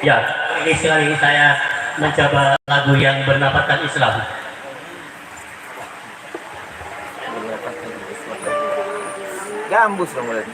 Ya, ini sekali saya mencoba lagu yang bernamakan Islam. Gambus dong mulai.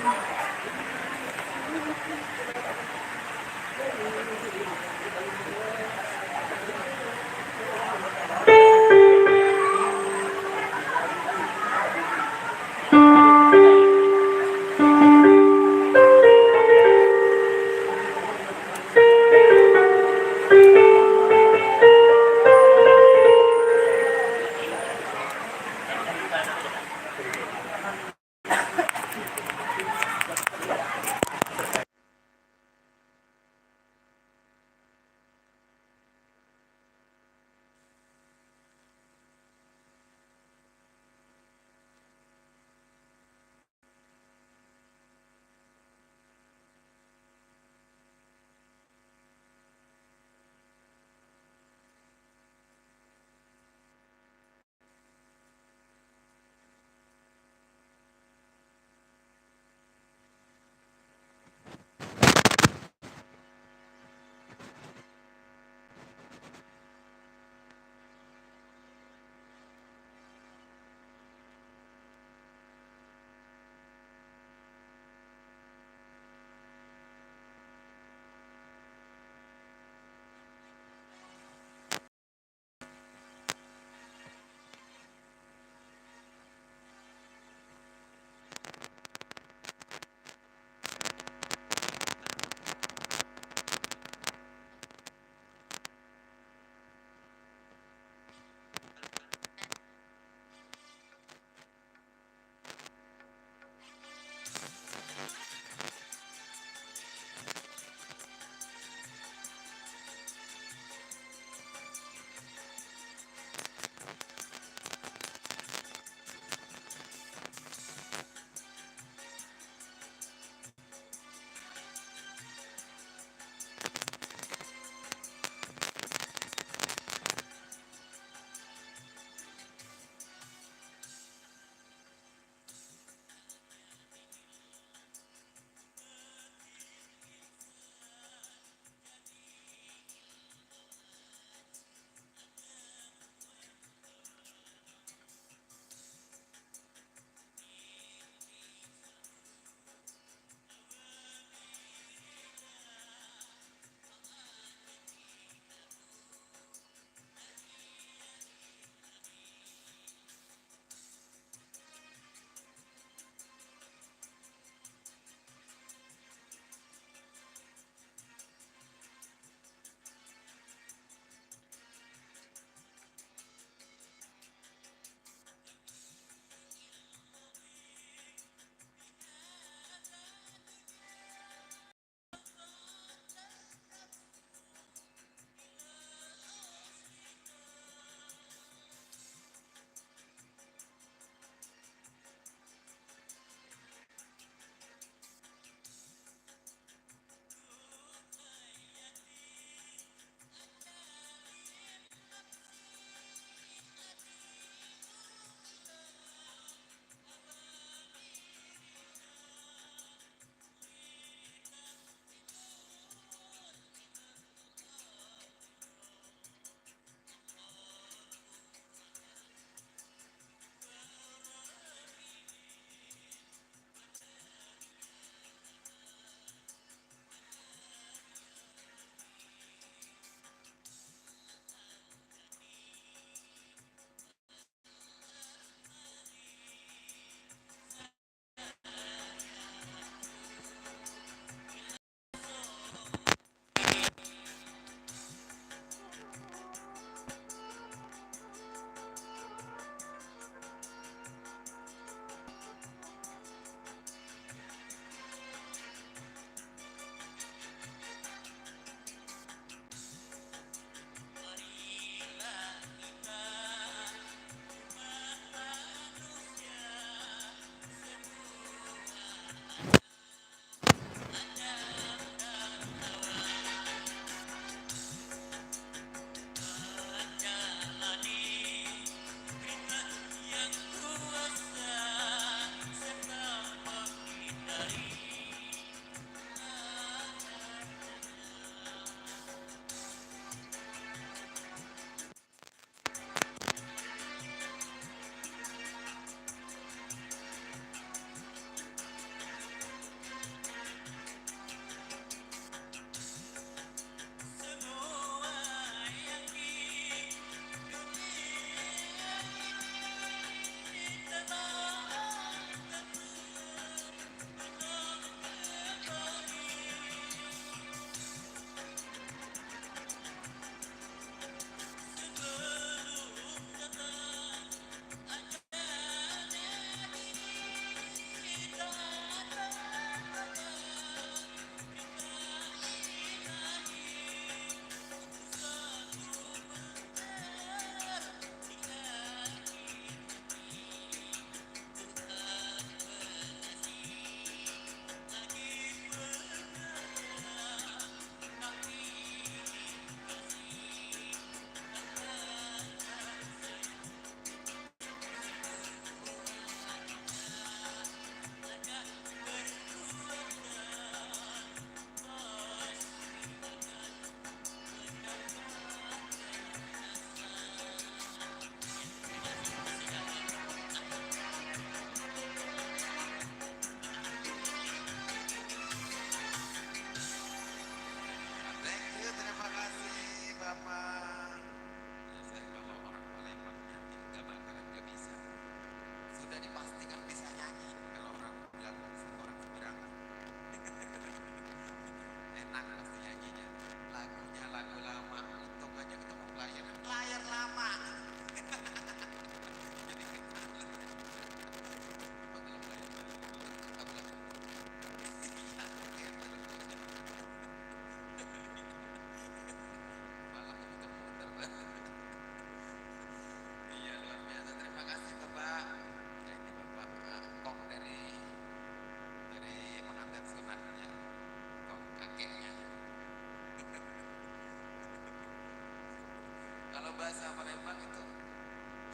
bahasa Palembang itu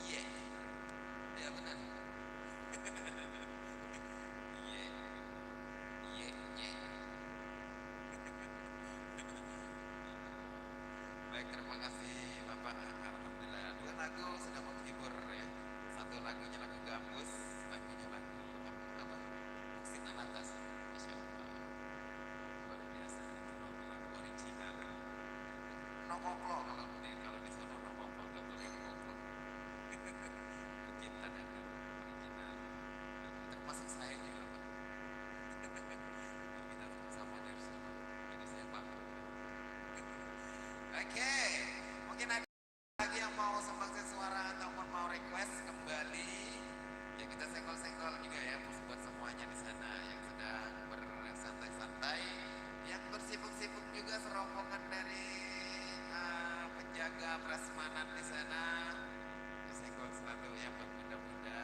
iya. Ya benar. Iya. Iya, iya. Baik, terima kasih Bapak. Alhamdulillah. Dua lagu sudah menghibur ya. Satu lagunya lagu Gambus, lagunya lagu apa? Muksina Natas. Masya Allah. Luar biasa. Itu lagu original. No koplo kalau di sana no koplo, nggak boleh koplo. Kita dan original. Termasuk saya juga Pak. Kita sama dari sana. Jadi saya paham. Oke, mungkin ada lagi yang mau sumbangsi suara ataupun mau request kembali, ya kita senggol-senggol juga ya buat semuanya di sana yang sedang bersantai-santai, yang bersibuk-sibuk juga serombongan dari penjaga prasmanan di sana, disenggol selalu ya buat bunda-bunda.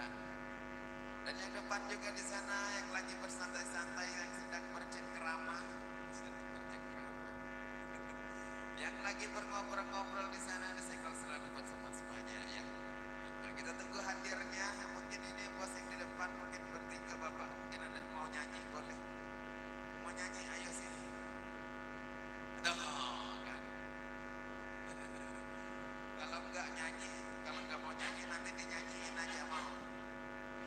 Dan yang depan juga di sana yang lagi bersantai-santai yang sedang bercengkrama, yang lagi berngobrol-ngobrol di sana disenggol selalu buat semuanya ya. Nah, kita tunggu hadirnya. Mungkin ini bos yang di depan mungkin bertiga bapak. Mungkin ada mau nyanyi boleh. Mau nyanyi ayo sini. Oh, kan. Kalau nggak nyanyi, kalau nggak mau nyanyi nanti dinyanyiin aja mau.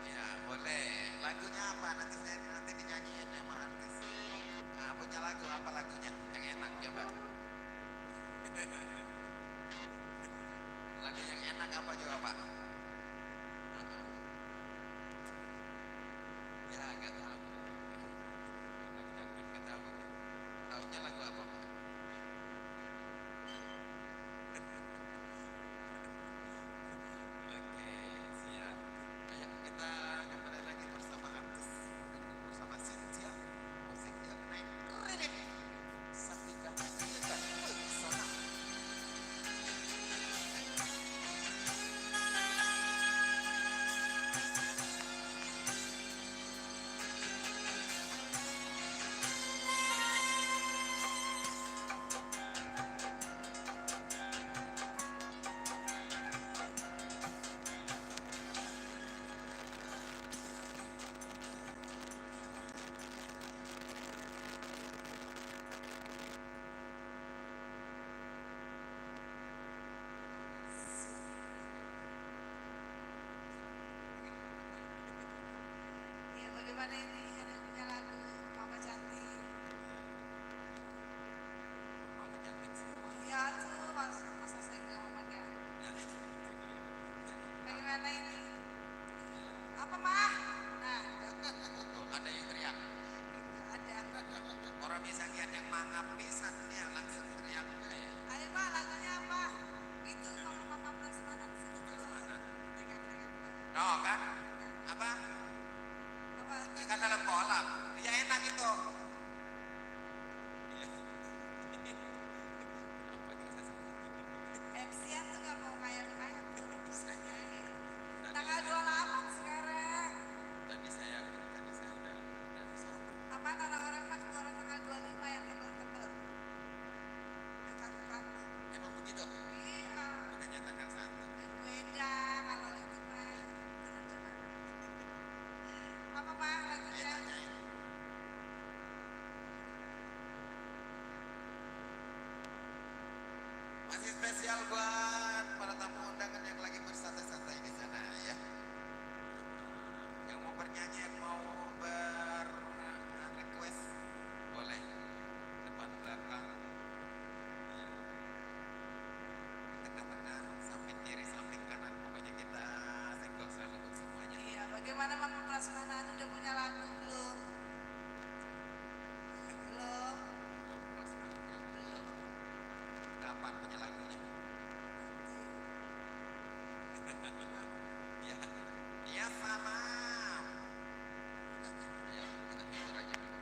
Ya boleh. Lagunya apa? Nanti dinyanyiin sama artis. Nah, punya lagu apa lagunya? Yang enak coba. Lagu yang enak apa juga Pak? Ya nggak tahu. Lagu dangdut nggak tahu. Tahunya lagu apa Pak? Oke siap. Ayo kita kembali lagi bersama artis, bersama Cynthia. Musiknya naik kredit. Sampaikan kita pesona. Ya bagaimana ini ada punya lagu Mama Cantik. Mama cantik sih. Ya tuh masa saya nggak Mama Cantik. Bagaimana ini? Apa mah? Nah, Tuh, ada yang teriak. ada. Orang bisa lihat yang mangap pisan dia langsung teriak ya. Ayo Pak, lagunya apa? Itu Mama Prasmanan situ. Prasmanan. Tekan-tekan. No kan? Apa? Apa? Ikan dalam kolam. Ya enak itu. MC-an tuh nggak mau kayak tanggal 28 sekarang. Tadi saya udah suruh. Apa orang-orang mah orang tanggal 25 yang tebel-tebel. Yang kaku-kaku. Emang begitu? Iya. Bukannya tanggal 1. Beda kalau itu mah. Apa mah Ayo lagunya? tanyain. Masih spesial buat para tamu undangan yang lagi bersantai-santai di sana ya. Yang mau bernyanyi, yang mau request boleh depan belakang. Ya. Tengah-tengah, samping kiri, samping kanan, pokoknya kita senggol selalu buat semuanya. Iya, bagaimana Mama Prasmanan udah punya lagu belum? Belum. Belum. Kapan punya lagunya? Ya, ya sama. Ayo kita hibur aja dulu.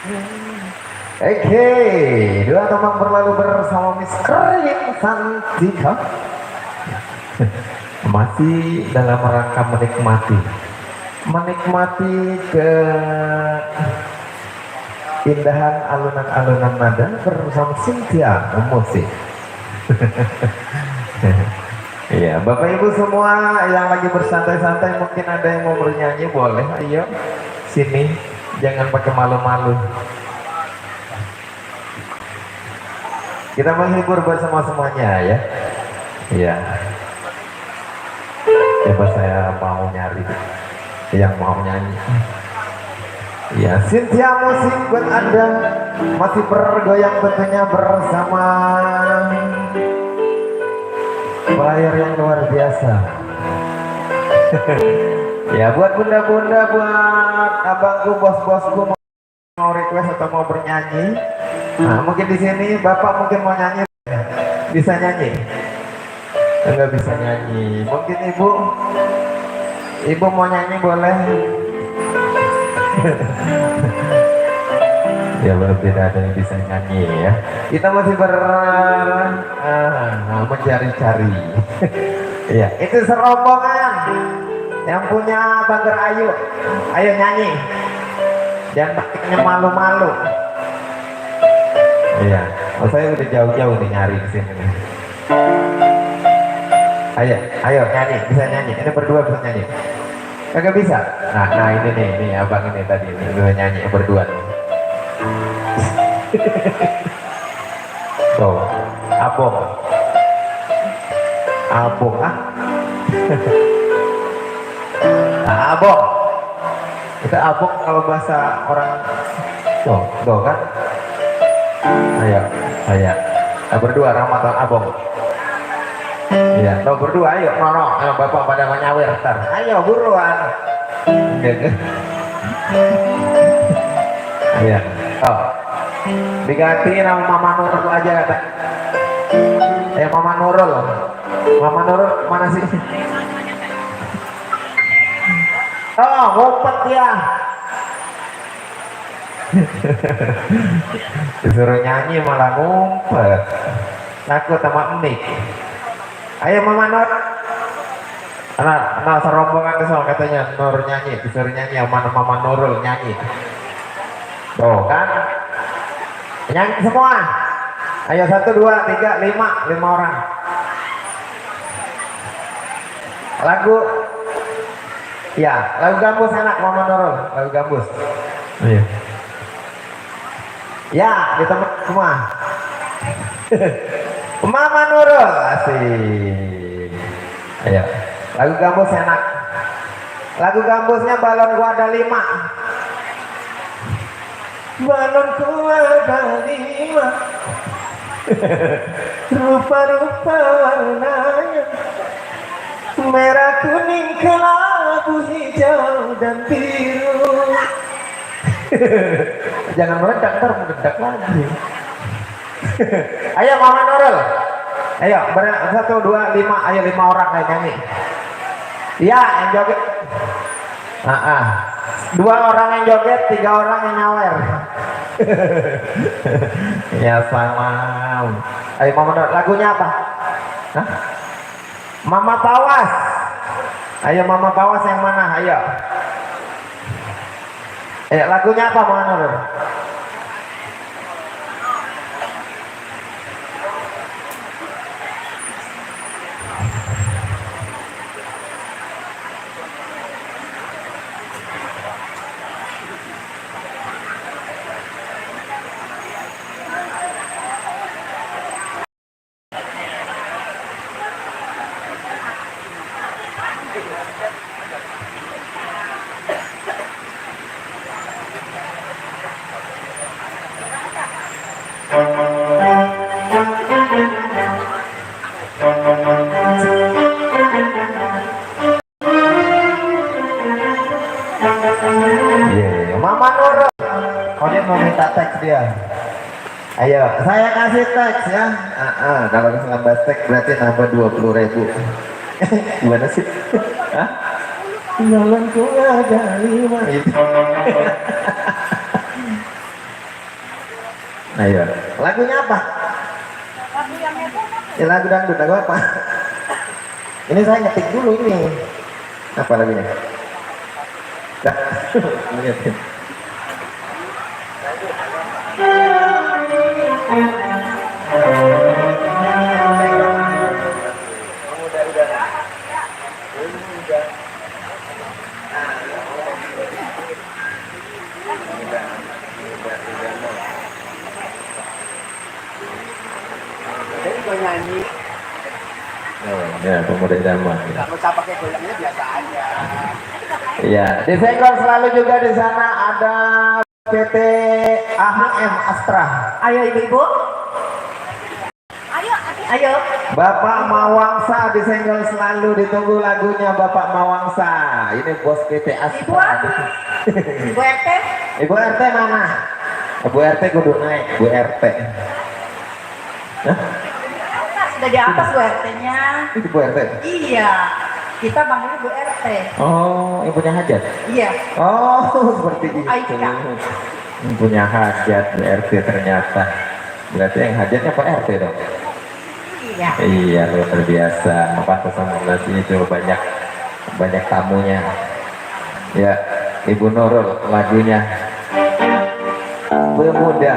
Oke, dua teman berlalu bersama Miss Karin Santika. Masih dalam rangka menikmati keindahan alunan-alunan nada bersama Cynthia musik. Iya, Bapak Ibu semua yang lagi bersantai-santai, mungkin ada yang mau bernyanyi, boleh, ayo sini, jangan pakai malu-malu. Kita menghibur bersama semuanya ya. Iya. Coba saya mau nyari yang mau nyanyi. Ya, Cynthia musik buat Anda masih bergoyang tentunya bersama player yang luar biasa. Ya, buat bunda-bunda, buat abangku, bos-bosku mau request atau mau bernyanyi. Nah, mungkin di sini Bapak mungkin mau nyanyi, bisa nyanyi? Enggak bisa nyanyi. Mungkin Ibu mau nyanyi boleh? Ya, belum tidak ada yang bisa nyanyi ya. Kita masih mencari-cari. Ya, itu serombongan yang punya Bangger Ayu. Ayo nyanyi. Jangan pakainya malu-malu. Iya, saya udah jauh-jauh nih nyari di sini. Ayo nyanyi, bisa nyanyi. Ini berdua bisa nyanyi. Kagak bisa. Nah ini nih abang ini tadi nih bisa nyanyi berdua nih. Tuh, abong ah. Nah, abong. Kita abong kalau bahasa orang tuh kan. Ayo. Berdua Ramadan abong. Iya, lo berdua ayo, ayo Bapak pada menyawir ntar. Ayo buruan. Iya. Oh. Diganti nama Mama Nurul aja kata. Mama Nurul. Mama Nurul mana sih? Oh, ngumpet dia. Disuruh nyanyi malah ngumpet. Takut sama Mik. Ayo Mama Nur. Nah serombongan itu soal katanya Nur nyanyi, disuruh nyanyi sama Mama Nurul nyanyi. Tuh kan? Nyanyi semua. Ayo 1, 2, 3, 5 orang. Lagu gambus enak Mama Nurul, lagu gambus. Iya. Ya, kita semua. Mama Nurul asik. Ayo, lagu gambus enak. Lagu gambusnya balon gua ada 5. Balon gua ada 5. Rupa-rupa warnanya, merah, kuning, kelabu, hijau, dan biru. Jangan meledak, ntar meledak lagi. Ayo Mama Nurul. Ayo 1, 2, 5. Ayo 5 orang ayo nyanyi. Iya yang joget. 2 orang yang joget, 3 orang yang nyawer. Ya salam. Ayo Mama Nurul, lagunya apa? Hah? Mama Pawas. Ayo Mama Pawas yang mana? Ayo. Lagunya apa Mama Nurul? Mama Nurul. Oh dia mau minta teks dia. Ayo, saya kasih teks ya. Kalau nambah teks berarti nambah 20.000. Gimana sih? Hah? Jalanku ada 5 itu. Ayo, lagunya apa? Lagu yang heboh apa? Ya, lagu dangdut, lagu apa? Ini saya ngetik dulu ini. Apa lagunya? Dah. Ngetik. Jadi gue nyanyi, Oh, ya, pemuda idaman. nggak usah pakai goyangnya biasa aja. Iya, di Senggol selalu juga di sana ada PT AHM Astra. Ayo ibu-ibu. Ayo, ayo. Bapak Mawangsa di Senggol selalu ditunggu lagunya Bapak Mawangsa. Ini bos PT Ibu Astra. apa? Ibu RT. Ibu RT mana? Ibu RT kudu naik, Bu RT. Hah? Sudah di atas Bu RT-nya. Itu Bu RT. Iya. Kita panggilnya Bu RT. Oh, ibunya hajat. Iya. Oh, seperti itu. Aika. Punya hajat Bu RT ternyata. Berarti yang hajatnya Pak RT dong. Iya. Iya, luar biasa. Pantesan nasi itu banyak tamunya. Ya, Ibu Nurul lagunya Pemuda.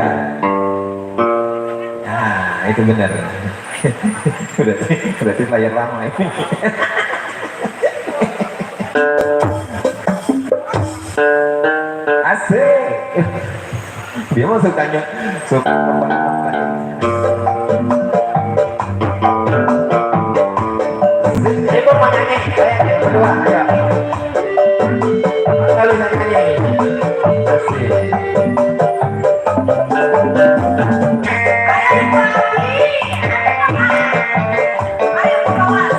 Ah, itu benar. berarti bayar lama ini. Asik. Dia mau sukanya suka Ibu mau nyanyi, saya berdua, ayo. Lalu saya nyanyi. Asik. Ayo Bu kawan.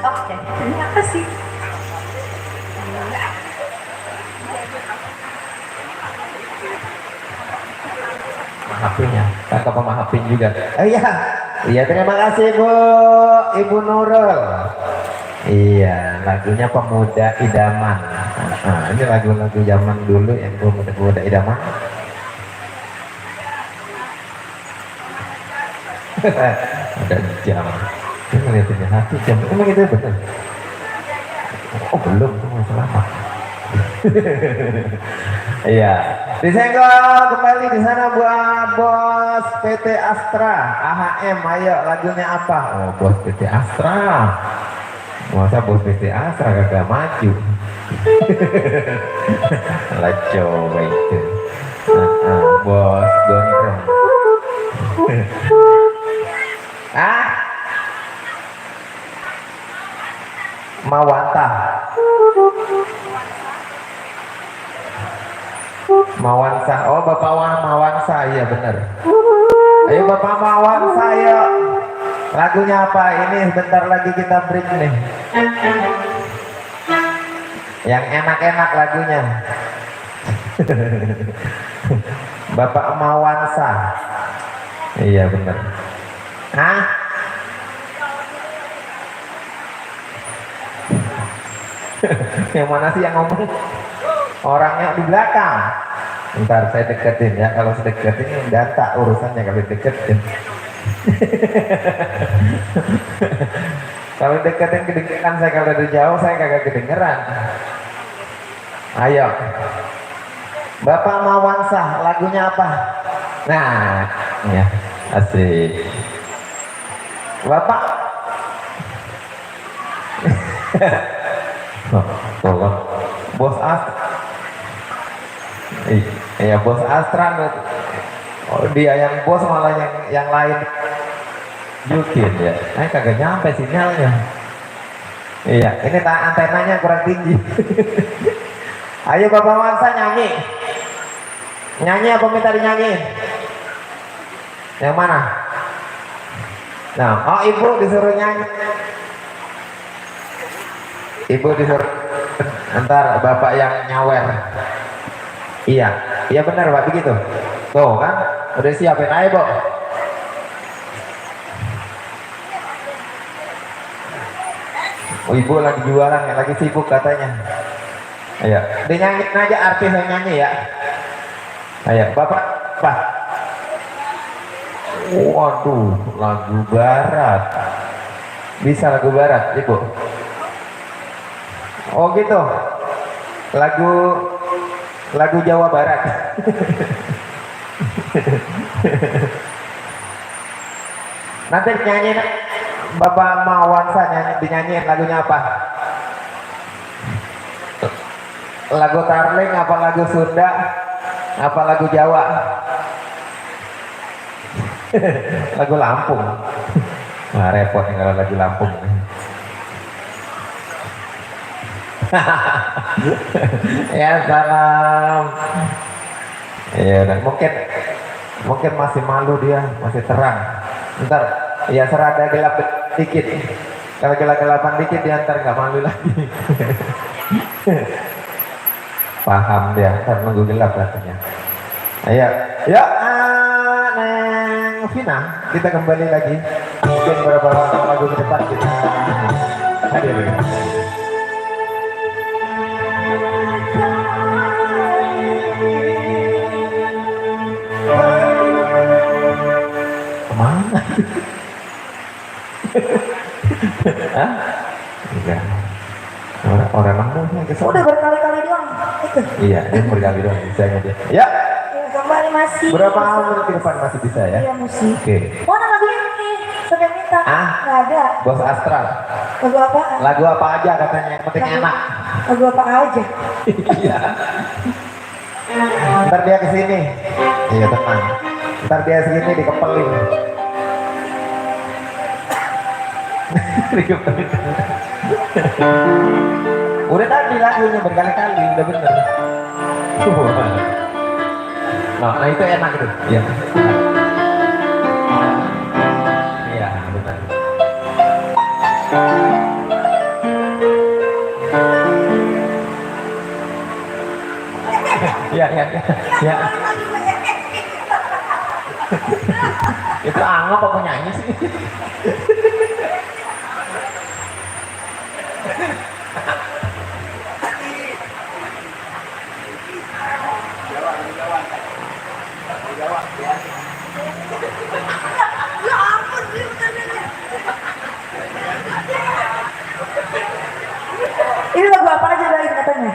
Oke, terima kasih. Maafin ya, kakak pemaafin juga. Iya, iya terima kasih Bu, Ibu Nurul. Iya, lagunya Pemuda Idaman. Nah, ini lagu-lagu zaman dulu yang pemuda idaman. Ada jam. Ini ngeliatinnya hati jam. Emang itu betul? Oh belum, itu masih lama. Iya, disenggol kembali di sana buat bos PT Astra AHM. Ayo lagunya apa? Oh bos PT Astra. Masa bos PT Astra kagak maju? Lah coba itu. Bos gondrong. Ah? Mawanta. Mawansa. Oh Bapak Mawansa, iya benar. Ayo Bapak Mawansa, ayo. Lagunya apa? Ini bentar lagi kita break nih. Yang enak-enak lagunya. Bapak Mawansa. Iya benar. Hah? Yang mana sih yang ngomong? Orangnya di belakang. Ntar saya deketin ya. Kalau saya deketin data urusannya kalau deketin. Kalau deketin kedengeran saya, kalau dari jauh saya kagak kedengeran. Ayo. Bapak Mawansa, lagunya apa? Nah, ya, asik. Bapak. Tolong. Bos Astra. Iya bos Astra. Oh, dia yang bos malah yang lain jukin ya. Kagak nyampe sinyalnya. Iya, ini antenanya kurang tinggi. Ayo Bapak Wansa nyanyi. Nyanyi apa minta dinyanyiin? Yang mana? Nah, oh ibu disuruh nyanyi. Ibu disuruh. Ntar bapak yang nyawer. Iya, iya benar Pak begitu. Tuh kan, udah siapin aja Bo. Oh, ibu lagi jualan ya, lagi sibuk katanya. Ayo, dinyanyiin aja artis yang nyanyi ya. Ayo, bapak, Pak. Waduh, lagu barat. Bisa lagu barat, ibu? Oh gitu. Lagu Jawa Barat. Nanti nyanyiin Bapak Mawansa dinyanyiin lagunya apa? Lagu Tarling apa lagu Sunda? Apa lagu Jawa? Lagu Lampung. Wah repot nih kalau lagu Lampung. Ya salam. Ya mungkin masih malu dia, masih terang. Ntar ya serada gelap dikit. Kalau gelap-gelapan dikit dia ntar nggak malu lagi. Paham dia, ntar nunggu gelap katanya. Ayo, ya Neng Vina, kita kembali lagi. Mungkin beberapa lagu ke depan kita hadir. Kemana? Hah? Enggak. Orang nanggung. Udah berkali-kali doang. Iya, dia berkali doang. Bisa dia. Ya. Kembali kali masih. Berapa menit ke depan masih bisa ya? Iya musik. Oke. Mana lagunya nih? Sampai minta. Ah? Nggak ada. Bos Astral. Lagu apa? Lagu apa aja katanya yang penting enak. Lagu apa aja? Iya. Ntar dia kesini. Iya tenang. Ntar dia kesini dikepelin. Dikepelin. Udah tadi lagunya berkali-kali, udah bener. Nah itu enak itu. Iya. Iya benar. Iya iya iya. Itu anggap apa nyanyi sih? Ya ampun, dia bener-bener. Ini lagu apa aja lagi katanya?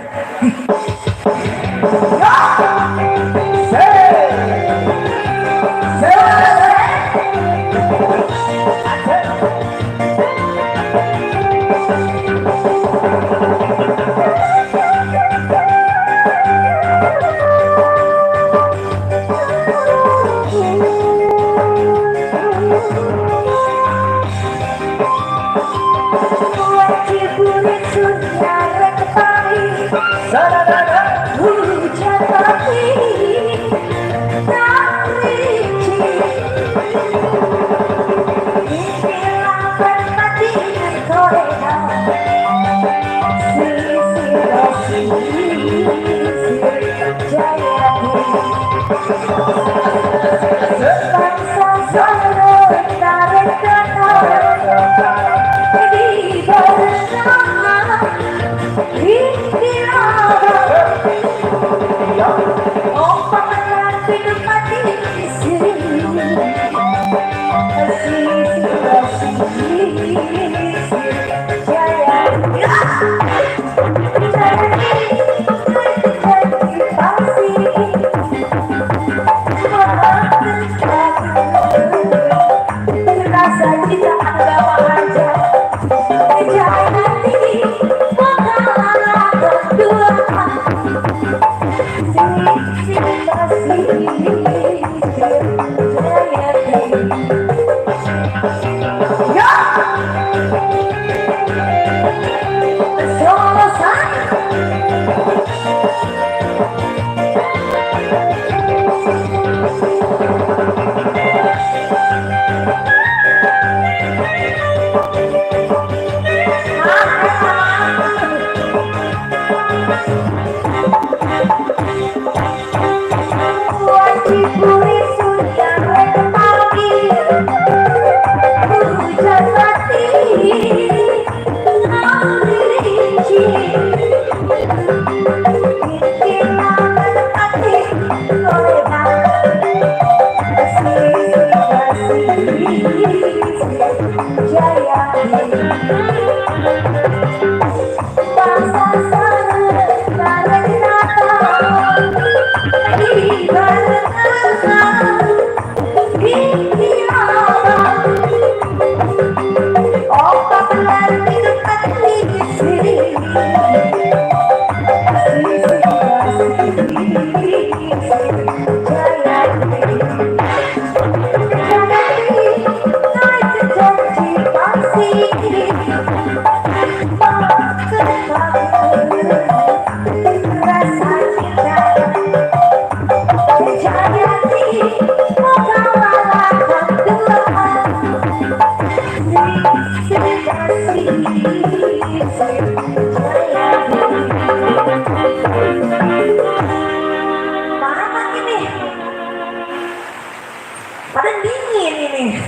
Pada dingin ini.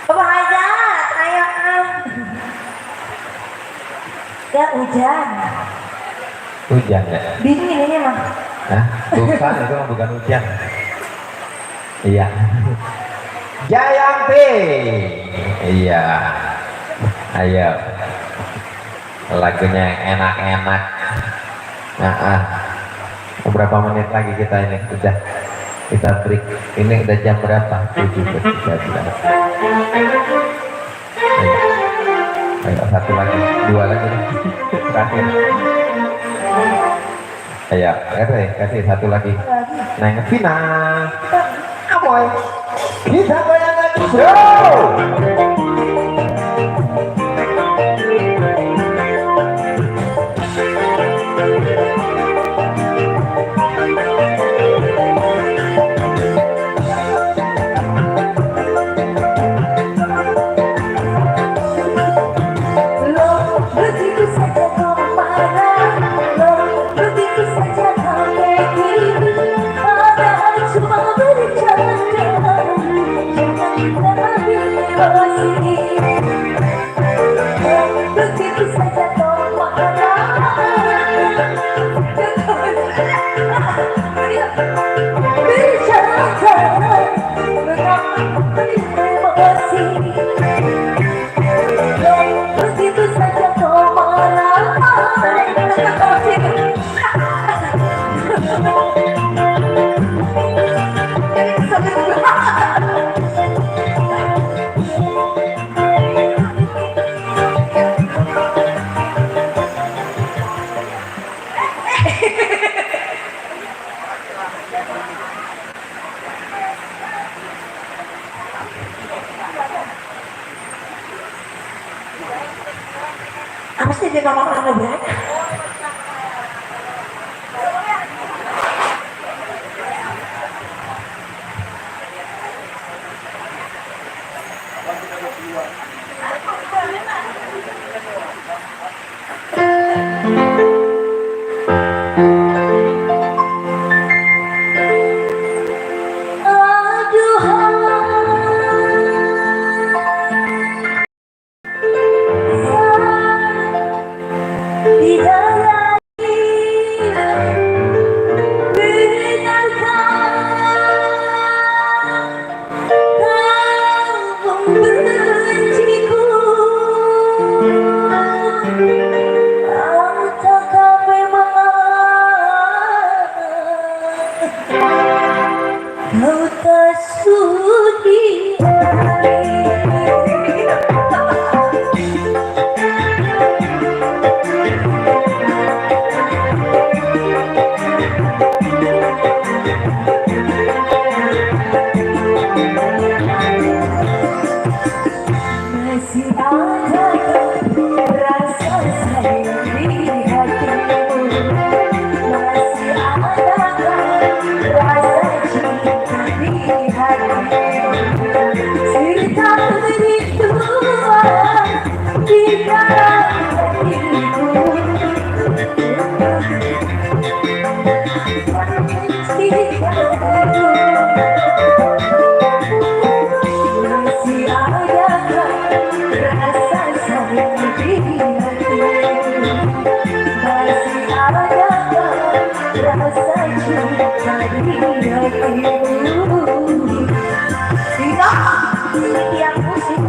Apa aja? Ayo ya hujan. Hujan ya? Dingin ini mah. Hah? Bukan, itu mah bukan hujan. Iya. Jayanti. Iya. Ayo. Lagunya yang enak-enak. Nah, Beberapa menit lagi kita ini udah kita break. Ini udah jam berapa? 7:13. Ayo satu lagi, dua lagi terakhir. Ayo, kasih satu lagi. Neng Vina, Amoy, kita goyangan show. Begitu saja kau marah, begitu saja kau begini. Padahal cuma bercanda, jangan kita ambil posisi. Begitu saja kau marah, bercanda, emosi. Begitu saja kau marah. Apa sih dia ngomong orang berat? Kau tak sudi masih ada rasa sayang di hatimu, masih ada rasa cinta di hatimu. Cerita berituan di dalam hatimu, masih ada rasa sayang di hatimu, masih ada rasa cinta di hatimu. Tidak, yang musik.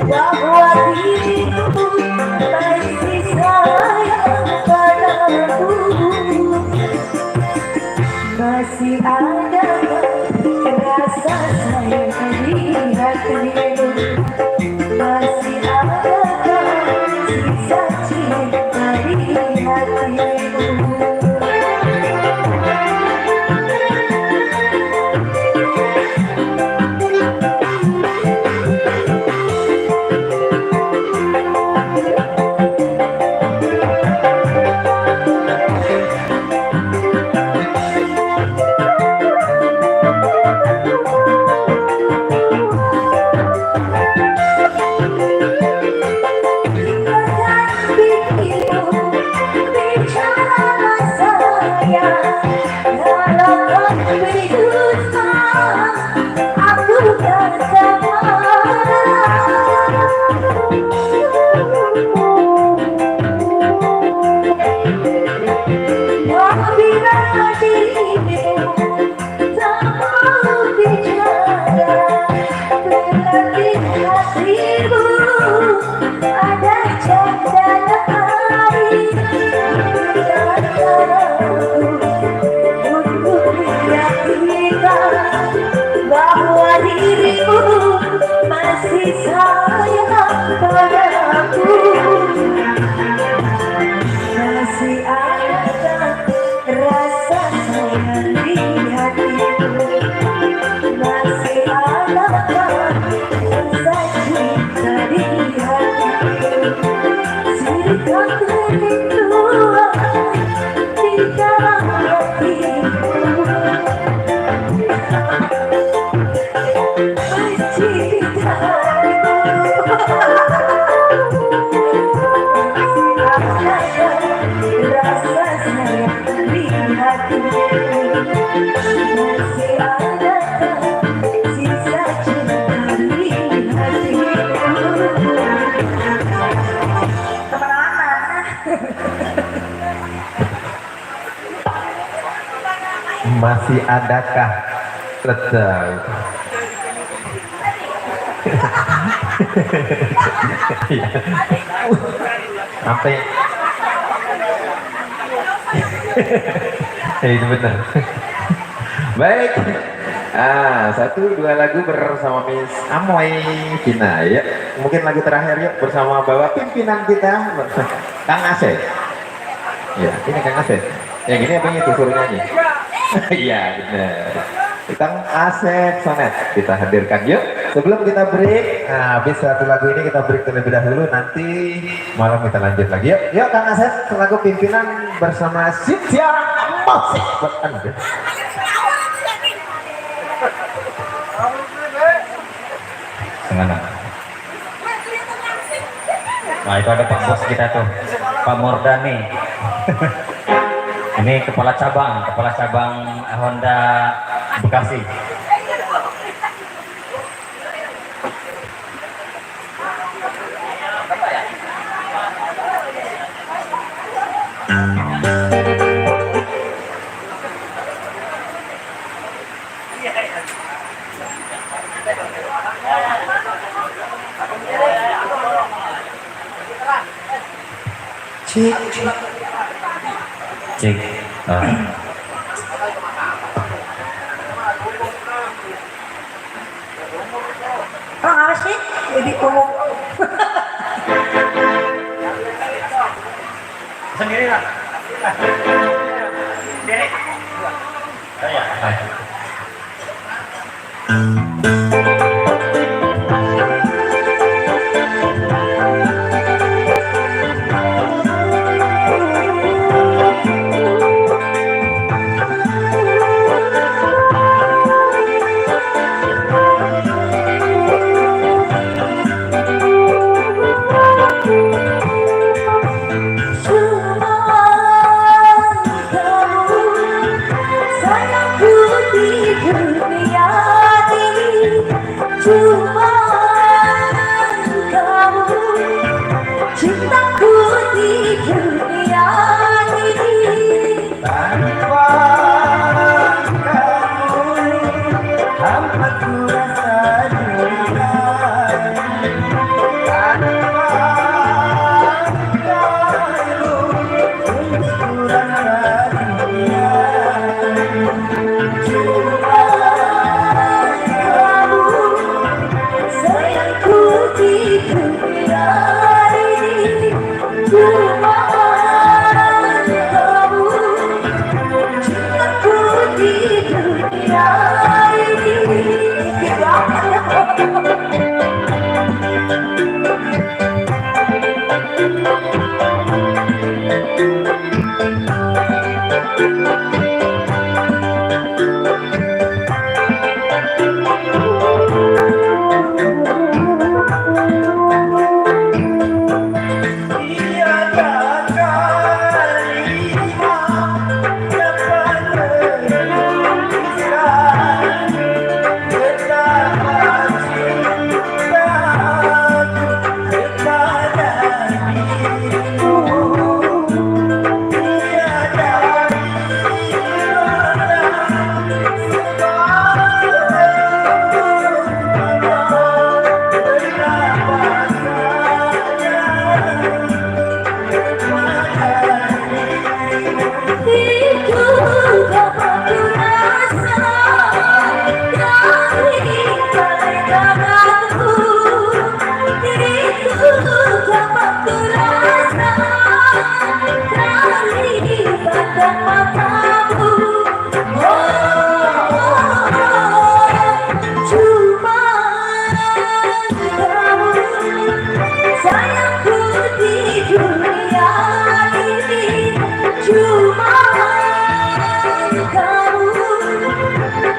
Bahwa dirimu masih sayang padaku, masih ada rasa sayang di hatimu, masih ada sisa cinta di hatimu. Kalau kau beri dusta, aku tak sabar. Bila dirimu tak mau bicara, berarti hatimu ada canda lain. Dan untuk meyakinkan bahwa dirimu masih sayang padaku, masih ada rasa sayang di hatimu, masih ada rasa cinta di hatimu. Sikat kerinduan di dalam hatimu, rasa sayang di hatimu, masih ada sisa cinta di hatimu. Kemana-mana. Masih adakah tetap sampai itu benar. Baik, satu dua lagu bersama Miss Amoy Vina ya. Mungkin lagu terakhir yuk bersama bapak pimpinan kita Kang Asep. Ya, ini Kang Asep. Yang ini apa itu suruh nyanyi? Iya benar. Kang Asep Sonet kita hadirkan yuk. Sebelum kita break, habis satu lagu ini kita break terlebih dahulu. Nanti malam kita lanjut lagi yuk. Yuk Kang Asep, lagu pimpinan bersama Cynthia Musik buat Anda. Gimana? Nah itu ada Pak Bos kita tuh, Pak Mordani. Ini kepala cabang Honda Bekasi. Cek. Apa sih? Jadi umum. Sendiri lah. Sendiri. Saya. Sayangku di dunia ini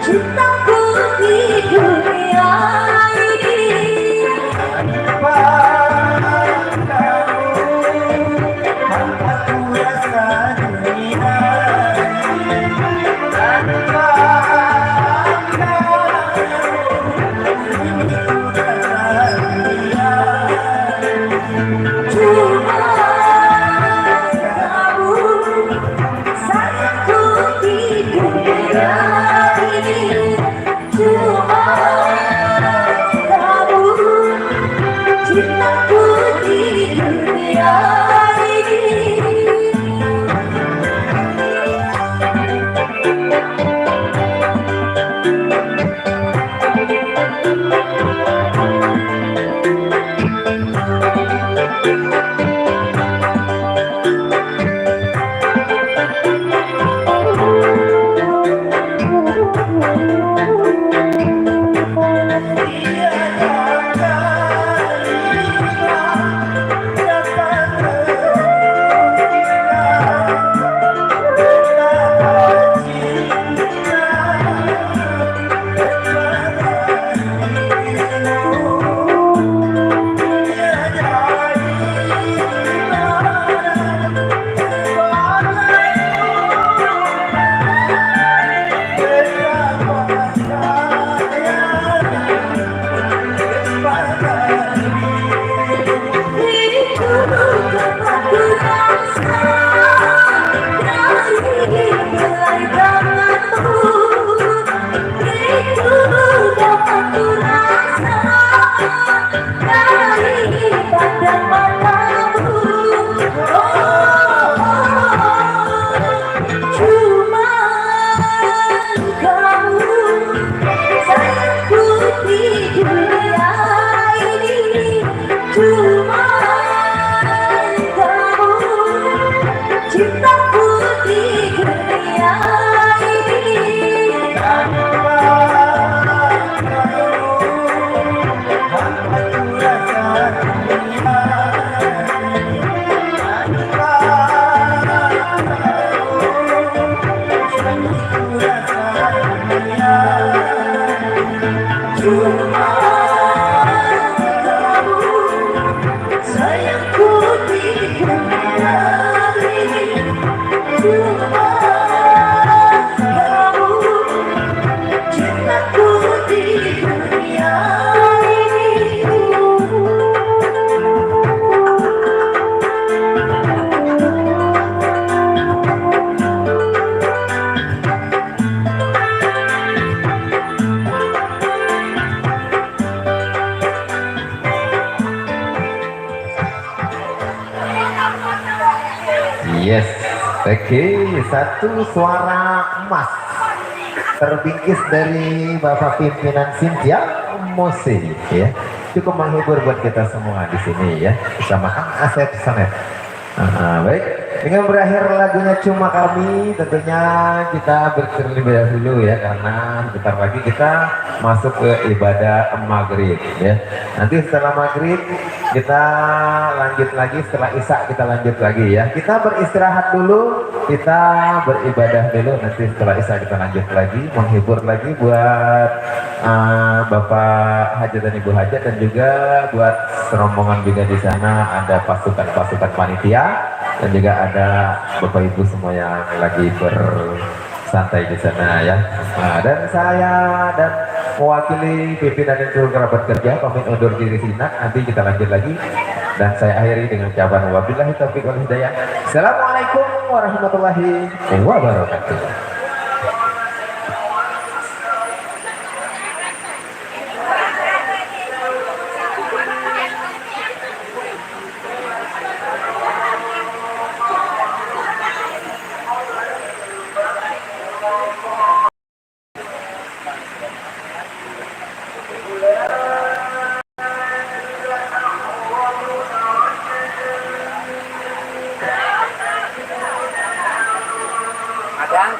cintaku di dunia ini. Cuma kamu sayangku di dunia ini. Cuma kamu cintaku di dunia ini. Cintaku di dunia ini. Cuma kamu sayangku di dunia ini. Cuma kamu cintaku di dunia ini. Yes, oke, satu suara emas terbingkis dari Bapak Pimpinan Cynthia Mose ya. Cukup menghibur buat kita semua di sini ya, bersama Kang Asep Sanet. Baik, dengan berakhir lagunya Cuma Kami, tentunya kita terlebih dahulu ya, karena bentar lagi kita masuk ke ibadah maghrib ya. Nanti setelah maghrib kita lanjut lagi, setelah isya kita lanjut lagi ya. Kita beristirahat dulu, kita beribadah dulu, nanti setelah isya kita lanjut lagi, menghibur lagi buat Bapak Hajat dan Ibu Hajat, dan juga buat serombongan juga di sana ada pasukan-pasukan panitia, dan juga ada Bapak Ibu semua yang lagi bersantai di sana ya. Dan saya dan mewakili pimpinan dan seluruh kerabat kerja pamit undur diri sejenak, nanti kita lanjut lagi, dan saya akhiri dengan ucapan wabillahi taufiq wal hidayah. Assalamualaikum warahmatullahi wabarakatuh. Adang,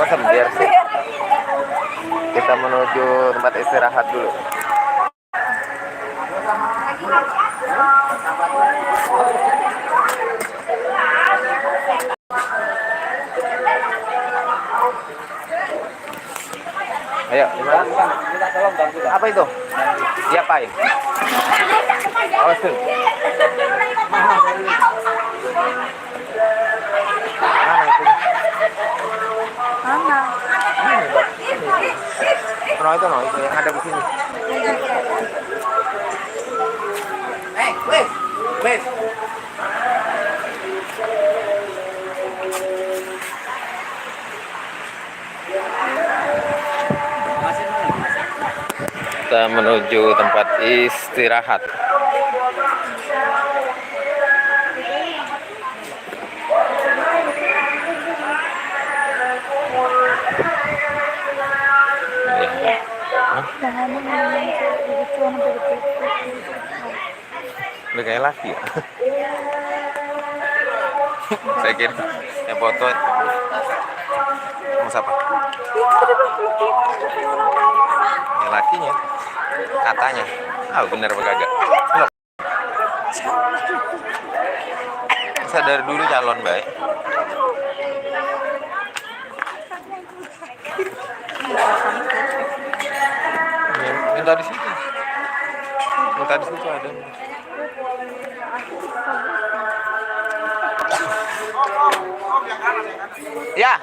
Gua sembiar sih. Kita menuju tempat istirahat dulu. Ayo, gimana? Apa itu? Diapain? Awas tuh. Mana itu? Mana? Itu yang ada di sini. Wait. Kita menuju tempat istirahat. Udah kayak laki ya. Saya kira yang foto Mas apa? Yang lakinya katanya. Bener apa kagak? Loh. Sadar dulu calon baik. Minta di situ. Minta di situ ada. Ya,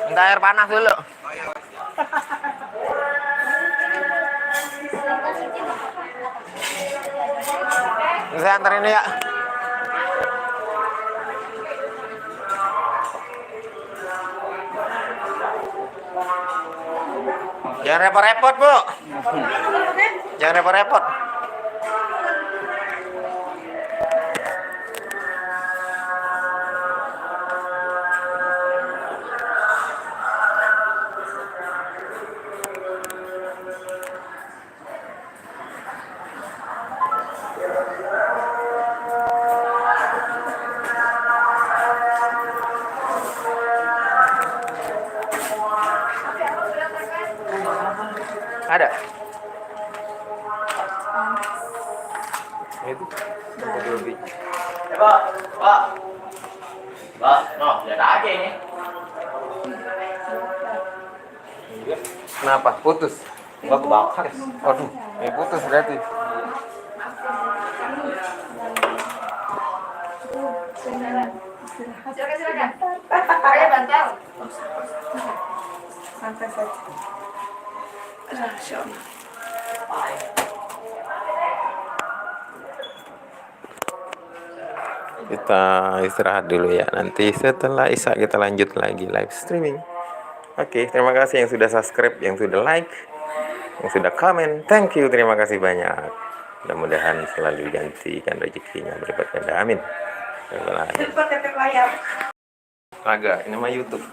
minta air panas dulu. Saya antar ini ya. Jangan repot-repot, Bu. Jangan repot-repot. Ada. Itu. Pak, Pak. Pak, no, lihat aja ini. Kenapa? Putus. Gua kebakar. Waduh, ini putus berarti. Silakan. Saya bantal. Santai saja. Masya Allah. Kita istirahat dulu ya. Nanti setelah Isya kita lanjut lagi live streaming. Oke, terima kasih yang sudah subscribe, yang sudah like, yang sudah komen. Thank you, terima kasih banyak. Mudah-mudahan selalu digantikan rezekinya berlipat ganda. Amin. Cepat tetek layar. Agak, ini mah YouTube.